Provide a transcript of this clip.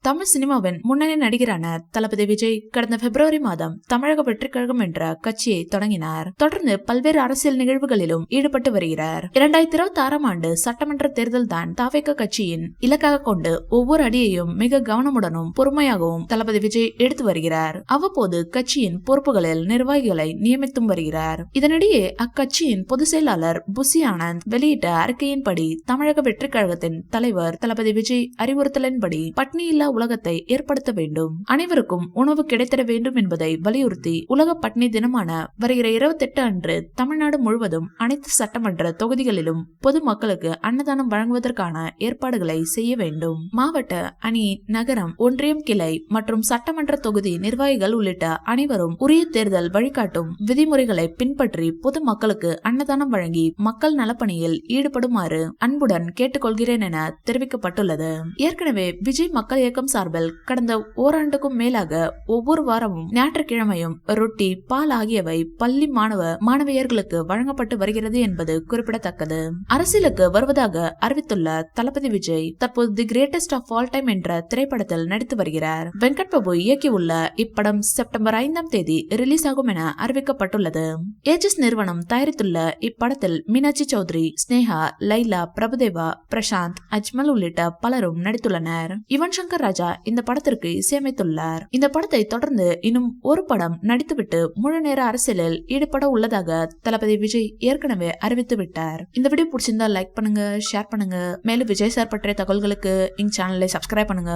தமிழ் சினிமாவின் முன்னணி நடிகரான தளபதி விஜய் கடந்த பிப்ரவரி மாதம் தமிழக வெற்றி கழகம் என்ற கட்சியை தொடங்கினார். தொடர்ந்து பல்வேறு அரசியல் நிகழ்வுகளிலும் ஈடுபட்டு வருகிறார். 2026 ஆண்டு சட்டமன்ற தேர்தல் தான் தாவேக கட்சியின் இலக்காக கொண்டு ஒவ்வொரு அடியையும் மிக கவனமுடனும் பொறுமையாகவும் தளபதி விஜய் எடுத்து வருகிறார். அவ்வப்போது கட்சியின் பொறுப்புகளில் நிர்வாகிகளை நியமித்தும் வருகிறார். இதனிடையே அக்கட்சியின் பொதுச் செயலாளர் புசி ஆனந்த் வெளியிட்ட அறிக்கையின்படி தமிழக வெற்றி கழகத்தின் தலைவர் தளபதி விஜய் அறிவுறுத்தலின்படி பட்னியில்லா உலகத்தை ஏற்படுத்த வேண்டும், அனைவருக்கும் உணவு கிடைத்திட வேண்டும் என்பதை வலியுறுத்தி உலக பட்னி தினமான வருகிற 28 அன்று தமிழ்நாடு முழுவதும் அனைத்து சட்டமன்ற தொகுதிகளிலும் பொதுமக்களுக்கு அன்னதானம் வழங்குவதற்கான ஏற்பாடுகளை செய்ய வேண்டும். மாவட்ட, அணி, நகரம், ஒன்றியம் கிளை மற்றும் சட்டமன்ற தொகுதி நிர்வாகிகள் உள்ளிட்ட அனைவரும் உரிய தேர்தல் வழிகாட்டும் விதிமுறைகளை பின்பற்றி பொதுமக்களுக்கு அன்னதானம் வழங்கி மக்கள் நலப்பணியில் ஈடுபடுமாறு அன்புடன் கேட்டுக்கொள்கிறேன் என தெரிவிக்கப்பட்டுள்ளது. ஏற்கனவே விஜய் மக்கள் இயக்கம் சார்பில் கடந்த ஓராண்டுக்கும் மேலாக ஒவ்வொரு வாரமும் ஞாயிற்றுக்கிழமையும் ரொட்டி, பால் ஆகியவை பள்ளி மாணவியர்களுக்கு வழங்கப்பட்டு வருகிறது என்பது குறிப்பிடத்தக்கது. அரசியலுக்கு வருவதாக அறிவித்துள்ள தளபதி விஜய் தற்போது the greatest of all time என்ற திரைப்படத்தில் நடித்து வருகிறார். வெங்கட் பிரபு இயக்கியுள்ள இப்படம் செப்டம்பர் 5ஆம் தேதி ரிலீஸ் ஆகும் என அறிவிக்கப்பட்டுள்ளது. ஏஜஸ் நிறுவனம் தயாரித்துள்ள இப்படத்தில் மீனாட்சி சௌத்ரி, ஸ்னேகா, லைலா, பிரபுதேவா, பிரசாந்த், அஜ்மல் உள்ளிட்ட பலரும் நடித்துள்ளனர். யுவன் சங்கர் ராஜா இந்த படத்திற்கு இசையமைத்துள்ளார். இந்த படத்தை தொடர்ந்து இன்னும் ஒரு படம் நடித்துவிட்டு முழு நேர அரசியலில் ஈடுபட உள்ளதாக தளபதி விஜய் ஏற்கனவே அறிவித்து விட்டார். இந்த வீடியோ பிடிச்சிருந்தா லைக் பண்ணுங்க, ஷேர் பண்ணுங்க. மேலும் விஜய் சார் பற்றிய தகவல்களுக்கு இந்த சேனலை சப்ஸ்கிரைப் பண்ணுங்க.